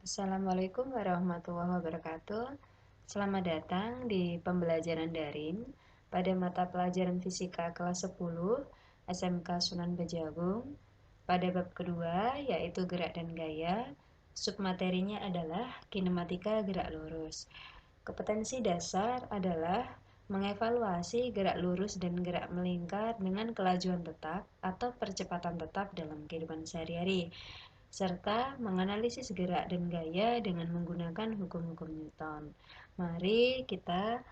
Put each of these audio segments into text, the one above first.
Assalamualaikum warahmatullahi wabarakatuh. Selamat datang di pembelajaran daring pada mata pelajaran fisika kelas 10 SMK Sunan Bejagung pada bab kedua yaitu gerak dan gaya. Submaterinya adalah kinematika gerak lurus. Kompetensi dasar adalah mengevaluasi gerak lurus dan gerak melingkar dengan kelajuan tetap atau percepatan tetap dalam kehidupan sehari-hari, serta menganalisis gerak dan gaya dengan menggunakan hukum-hukum Newton. Mari kita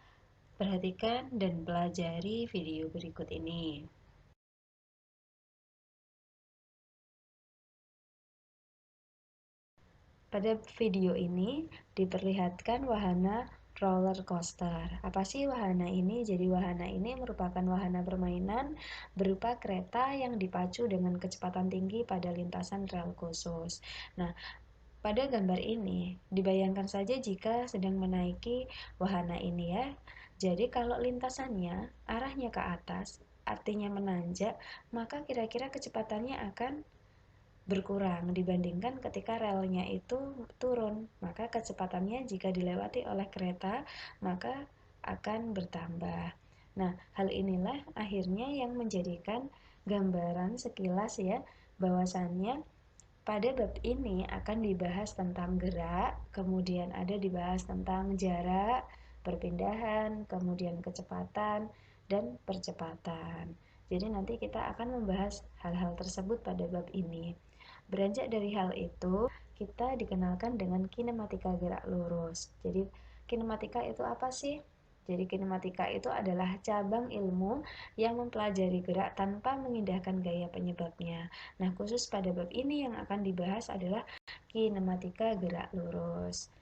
perhatikan dan pelajari video berikut ini. Pada video ini diperlihatkan wahana roller coaster. Apa sih wahana ini? Jadi wahana ini merupakan wahana permainan berupa kereta yang dipacu dengan kecepatan tinggi pada lintasan rel khusus. Nah, pada gambar ini dibayangkan saja jika sedang menaiki wahana ini ya. Jadi kalau lintasannya arahnya ke atas, artinya menanjak, maka kira-kira kecepatannya akan berkurang dibandingkan ketika relnya itu turun. Maka kecepatannya jika dilewati oleh kereta, maka akan bertambah. Nah, hal inilah akhirnya yang menjadikan gambaran sekilas ya, bahwasannya pada bab ini akan dibahas tentang gerak, kemudian ada dibahas tentang jarak, perpindahan, kemudian kecepatan, dan percepatan. Jadi nanti kita akan membahas hal-hal tersebut pada bab ini. Beranjak dari hal itu, kita dikenalkan dengan kinematika gerak lurus. Jadi kinematika itu apa sih? Jadi kinematika itu adalah cabang ilmu yang mempelajari gerak tanpa mengindahkan gaya penyebabnya. Nah, khusus pada bab ini yang akan dibahas adalah kinematika gerak lurus.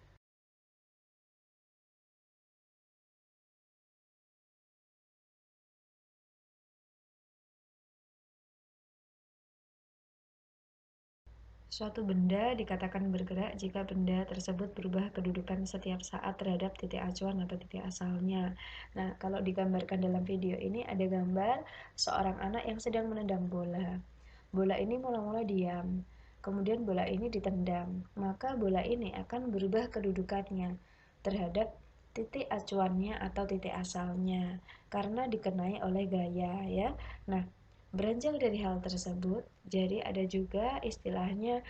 Suatu benda dikatakan bergerak jika benda tersebut berubah kedudukan setiap saat terhadap titik acuan atau titik asalnya. Nah, kalau digambarkan dalam video ini ada gambar seorang anak yang sedang menendang bola. Bola ini mula-mula diam, kemudian bola ini ditendang, maka bola ini akan berubah kedudukannya terhadap titik acuannya atau titik asalnya karena dikenai oleh gaya ya. Nah, beranjak dari hal tersebut, jadi ada juga istilahnya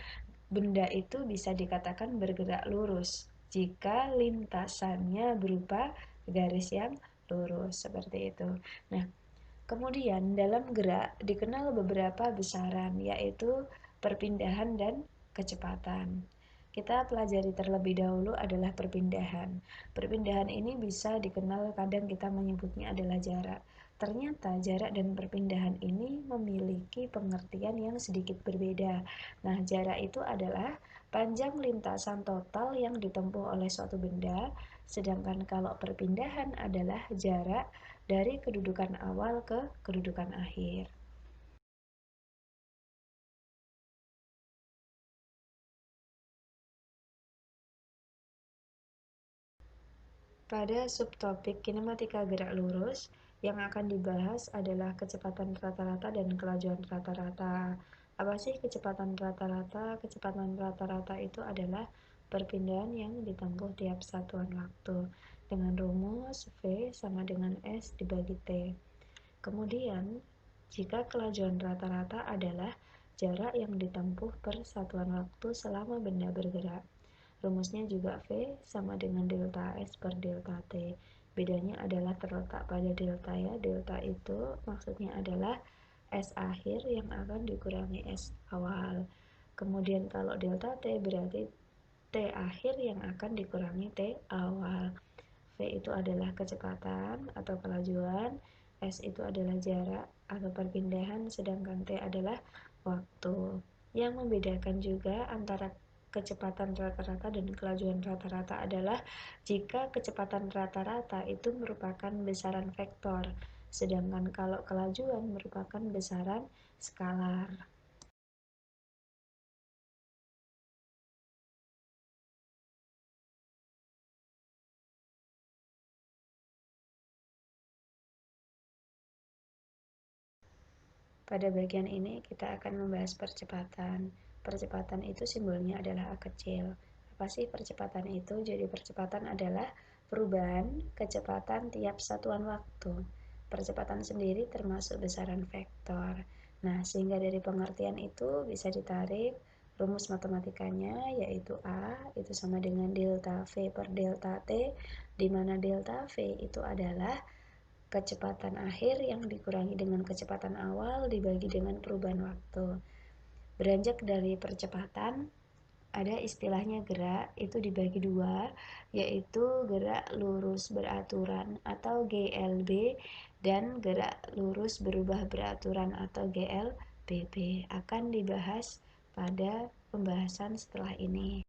benda itu bisa dikatakan bergerak lurus jika lintasannya berupa garis yang lurus seperti itu. Nah, kemudian dalam gerak dikenal beberapa besaran yaitu perpindahan dan kecepatan. Kita pelajari terlebih dahulu adalah perpindahan. Perpindahan ini bisa dikenal kadang kita menyebutnya adalah jarak. Ternyata jarak dan perpindahan ini memiliki pengertian yang sedikit berbeda. Nah, jarak itu adalah panjang lintasan total yang ditempuh oleh suatu benda, sedangkan kalau perpindahan adalah jarak dari kedudukan awal ke kedudukan akhir. Pada subtopik kinematika gerak lurus, yang akan dibahas adalah kecepatan rata-rata dan kelajuan rata-rata. Apa sih kecepatan rata-rata? Kecepatan rata-rata itu adalah perpindahan yang ditempuh tiap satuan waktu dengan rumus V sama dengan S dibagi T. Kemudian, jika kelajuan rata-rata adalah jarak yang ditempuh per satuan waktu selama benda bergerak. Rumusnya juga V sama dengan delta S per delta T. Bedanya adalah terletak pada delta ya. Delta itu maksudnya adalah S akhir yang akan dikurangi S awal. Kemudian kalau delta T berarti T akhir yang akan dikurangi T awal. V itu adalah kecepatan atau kelajuan, S itu adalah jarak atau perpindahan, sedangkan T adalah waktu. Yang membedakan juga antara kecepatan rata-rata dan kelajuan rata-rata adalah jika kecepatan rata-rata itu merupakan besaran vektor, sedangkan kalau kelajuan merupakan besaran skalar. Pada bagian ini kita akan membahas percepatan. Percepatan itu simbolnya adalah A kecil. Apa sih percepatan itu? Jadi percepatan adalah perubahan kecepatan tiap satuan waktu. Percepatan sendiri termasuk besaran vektor. Nah, sehingga dari pengertian itu bisa ditarik rumus matematikanya, yaitu A itu sama dengan delta V per delta T, di mana delta V itu adalah kecepatan akhir yang dikurangi dengan kecepatan awal dibagi dengan perubahan waktu. Beranjak dari percepatan, ada istilahnya gerak, itu dibagi dua, yaitu gerak lurus beraturan atau GLB dan gerak lurus berubah beraturan atau GLBB. Akan dibahas pada pembahasan setelah ini.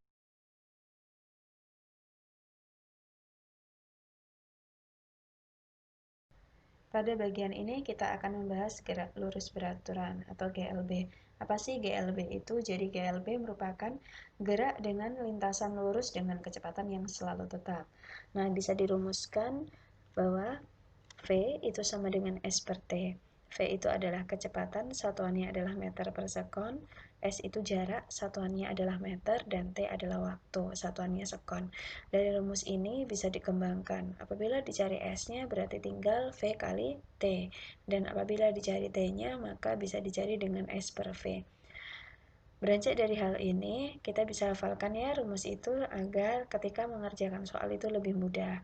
Pada bagian ini kita akan membahas gerak lurus beraturan atau GLB. Apa sih GLB itu? Jadi GLB merupakan gerak dengan lintasan lurus dengan kecepatan yang selalu tetap. Nah, bisa dirumuskan bahwa V itu sama dengan S per T. V itu adalah kecepatan, satuannya adalah meter per sekon. S itu jarak, satuannya adalah meter. Dan T adalah waktu, satuannya sekon. Dari rumus ini bisa dikembangkan. Apabila dicari S-nya berarti tinggal V kali T. Dan apabila dicari T-nya maka bisa dicari dengan S per V. Beranjak dari hal ini, kita bisa hafalkan ya rumus itu agar ketika mengerjakan soal itu lebih mudah.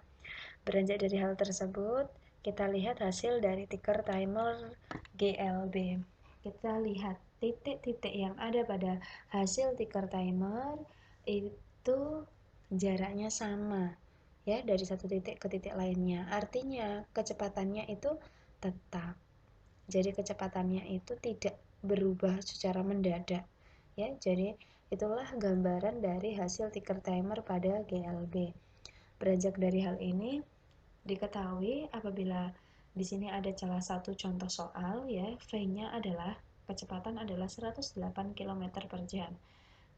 Beranjak dari hal tersebut, kita lihat hasil dari ticker timer GLB. Kita lihat titik-titik yang ada pada hasil ticker timer itu jaraknya sama ya dari satu titik ke titik lainnya. Artinya kecepatannya itu tetap. Jadi kecepatannya itu tidak berubah secara mendadak ya. Jadi itulah gambaran dari hasil ticker timer pada GLB. Beranjak dari hal ini, diketahui apabila di sini ada salah satu contoh soal ya, V-nya adalah kecepatan adalah 108 km per jam.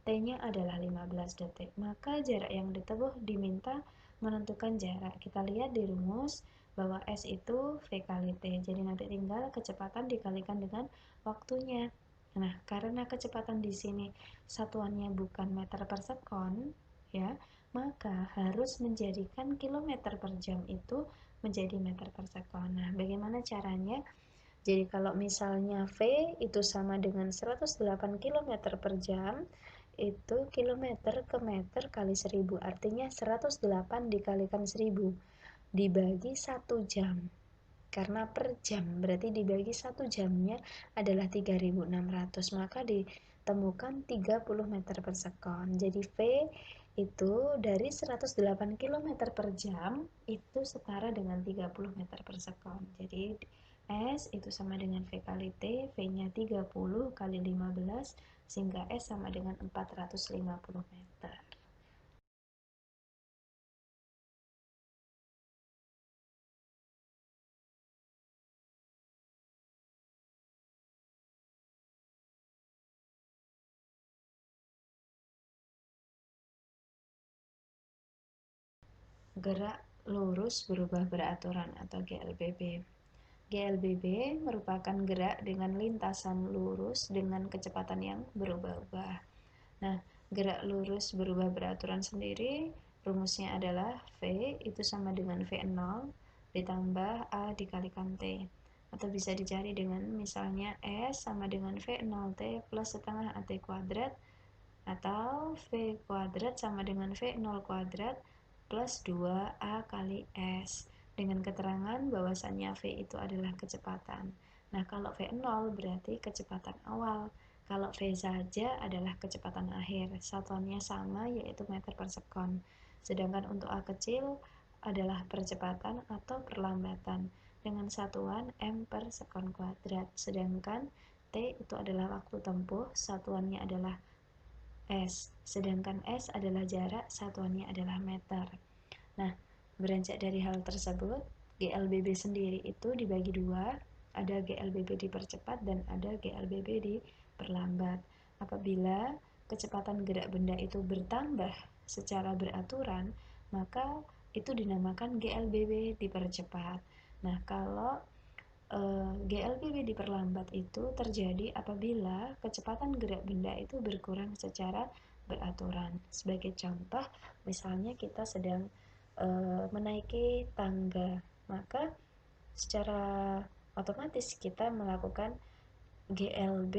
T-nya adalah 15 detik. Maka jarak yang ditempuh diminta menentukan jarak. Kita lihat di rumus bahwa S itu V kali T. Jadi nanti tinggal kecepatan dikalikan dengan waktunya. Nah, karena kecepatan di sini satuannya bukan meter per sekon, ya, maka harus menjadikan kilometer per jam itu menjadi meter per sekon. Nah, bagaimana caranya? Jadi kalau misalnya V itu sama dengan 108 km per jam, itu kilometer ke meter kali 1000. Artinya 108 dikalikan 1000 dibagi 1 jam. Karena per jam berarti dibagi 1 jamnya adalah 3600, maka ditemukan 30 meter per sekon. Jadi V itu dari 108 km per jam itu setara dengan 30 meter per sekon. Jadi S itu sama dengan V kali T, V-nya 30 kali 15 sehingga S sama dengan 450 meter. Gerak lurus berubah beraturan atau GLBB. GLBB merupakan gerak dengan lintasan lurus dengan kecepatan yang berubah-ubah. Nah, gerak lurus berubah beraturan sendiri rumusnya adalah V itu sama dengan V0 ditambah A dikalikan T. Atau bisa dicari dengan misalnya S sama dengan V0T plus setengah AT kuadrat, atau V kuadrat sama dengan V0 kuadrat plus 2A kali S, dengan keterangan bahwasannya V itu adalah kecepatan. Nah, kalau V0 berarti kecepatan awal, kalau V saja adalah kecepatan akhir. Satuannya sama yaitu meter per sekon. Sedangkan untuk A kecil adalah percepatan atau perlambatan dengan satuan M per sekon kuadrat. Sedangkan T itu adalah waktu tempuh, satuannya adalah S. Sedangkan S adalah jarak, satuannya adalah meter. Nah, beranjak dari hal tersebut, GLBB sendiri itu dibagi dua, ada GLBB dipercepat dan ada GLBB diperlambat. Apabila kecepatan gerak benda itu bertambah secara beraturan, maka itu dinamakan GLBB dipercepat. Nah, kalau GLBB diperlambat itu terjadi apabila kecepatan gerak benda itu berkurang secara beraturan. Sebagai contoh, misalnya kita sedang menaiki tangga, maka secara otomatis kita melakukan GLB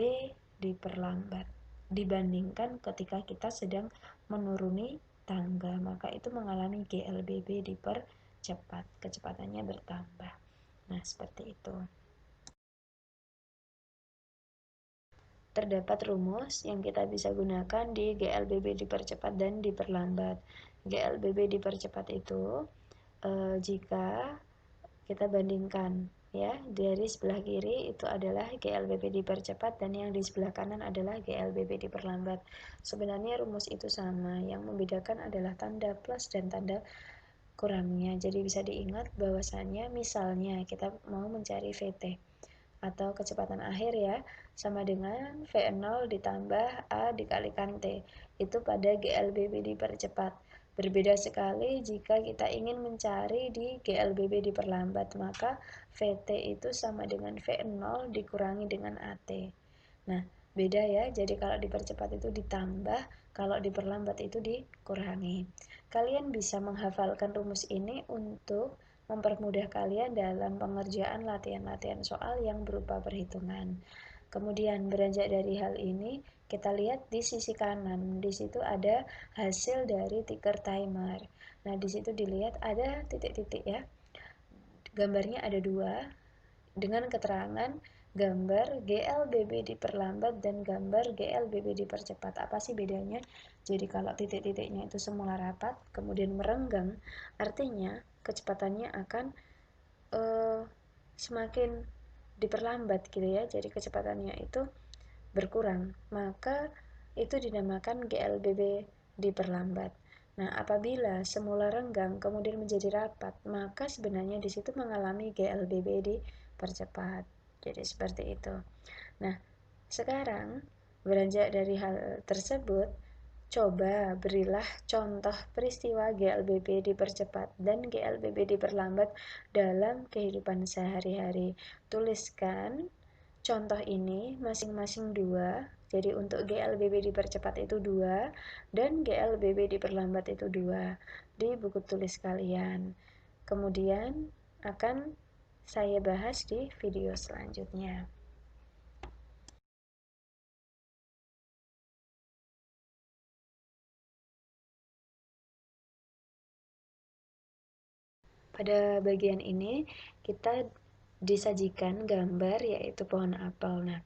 diperlambat dibandingkan ketika kita sedang menuruni tangga, maka itu mengalami GLBB dipercepat, kecepatannya bertambah. Nah, seperti itu. Terdapat rumus yang kita bisa gunakan di GLBB dipercepat dan diperlambat. GLBB dipercepat itu jika kita bandingkan ya, dari sebelah kiri itu adalah GLBB dipercepat dan yang di sebelah kanan adalah GLBB diperlambat. Sebenarnya rumus itu sama, yang membedakan adalah tanda plus dan tanda kurangnya. Jadi bisa diingat bahwasannya misalnya kita mau mencari VT atau kecepatan akhir ya, sama dengan V0 ditambah A dikalikan T, itu pada GLBB dipercepat. Berbeda sekali jika kita ingin mencari di GLBB diperlambat, maka VT itu sama dengan V0 dikurangi dengan AT. Nah, beda ya, jadi kalau dipercepat itu ditambah, kalau diperlambat itu dikurangi. Kalian bisa menghafalkan rumus ini untuk mempermudah kalian dalam pengerjaan latihan-latihan soal yang berupa perhitungan. Kemudian beranjak dari hal ini, kita lihat di sisi kanan. Di situ ada hasil dari ticker timer. Nah, di situ dilihat ada titik-titik ya. Gambarnya ada dua dengan keterangan gambar GLBB diperlambat dan gambar GLBB dipercepat. Apa sih bedanya? Jadi kalau titik-titiknya itu semula rapat, kemudian merenggang, artinya kecepatannya akan semakin diperlambat gitu ya. Jadi kecepatannya itu berkurang, maka itu dinamakan GLBB diperlambat. Nah, apabila semula renggang kemudian menjadi rapat, maka sebenarnya di situ mengalami GLBB dipercepat. Jadi seperti itu. Nah, sekarang beranjak dari hal tersebut, coba berilah contoh peristiwa GLBB dipercepat dan GLBB diperlambat dalam kehidupan sehari-hari. Tuliskan contoh ini masing-masing dua. Jadi untuk GLBB dipercepat itu 2 dan GLBB diperlambat itu 2 di buku tulis kalian. Kemudian akan saya bahas di video selanjutnya. Pada bagian ini kita disajikan gambar yaitu pohon apel. Nah,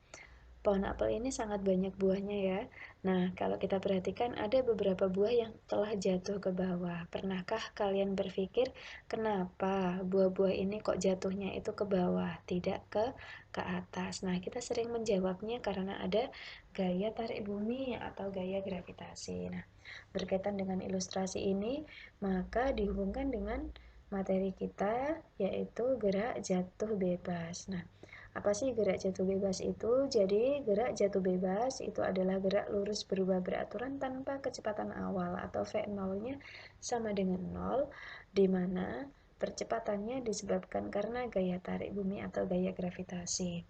pohon apel ini sangat banyak buahnya ya. Nah, kalau kita perhatikan ada beberapa buah yang telah jatuh ke bawah. Pernahkah kalian berpikir kenapa buah-buah ini kok jatuhnya itu ke bawah, tidak ke atas? Nah, kita sering menjawabnya karena ada gaya tarik bumi atau gaya gravitasi. Nah, berkaitan dengan ilustrasi ini, maka dihubungkan dengan materi kita yaitu gerak jatuh bebas. Nah, apa sih gerak jatuh bebas itu? Jadi, gerak jatuh bebas itu adalah gerak lurus berubah beraturan tanpa kecepatan awal atau V0-nya sama dengan 0, di mana percepatannya disebabkan karena gaya tarik bumi atau gaya gravitasi.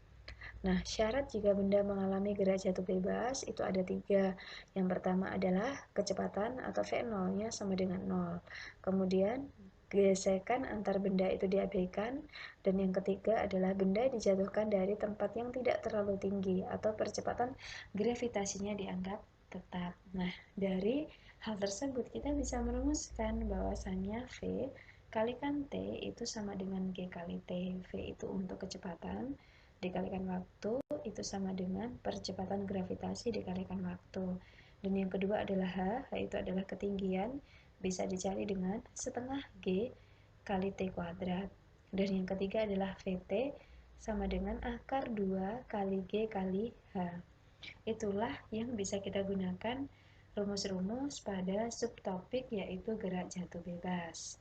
Nah, syarat jika benda mengalami gerak jatuh bebas itu ada 3. Yang pertama adalah kecepatan atau V0-nya sama dengan 0. Kemudian gesekan antar benda itu diabaikan, dan yang ketiga adalah benda dijatuhkan dari tempat yang tidak terlalu tinggi atau percepatan gravitasinya dianggap tetap. Nah, dari hal tersebut kita bisa merumuskan bahwasannya V kalikan T itu sama dengan G kali T. V itu untuk kecepatan dikalikan waktu itu sama dengan percepatan gravitasi dikalikan waktu. Dan yang kedua adalah H itu adalah ketinggian, bisa dicari dengan setengah G kali T kuadrat. Dan yang ketiga adalah VT sama dengan akar 2 kali G kali H. Itulah yang bisa kita gunakan rumus-rumus pada subtopik yaitu gerak jatuh bebas.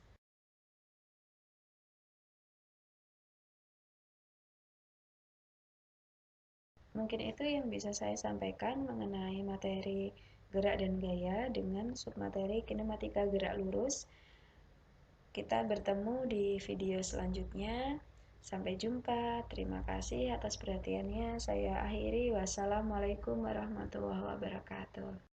Mungkin itu yang bisa saya sampaikan mengenai materi gerak dan gaya dengan submateri kinematika gerak lurus. Kita bertemu di video selanjutnya. Sampai jumpa. Terima kasih atas perhatiannya. Saya akhiri. Wassalamualaikum warahmatullahi wabarakatuh.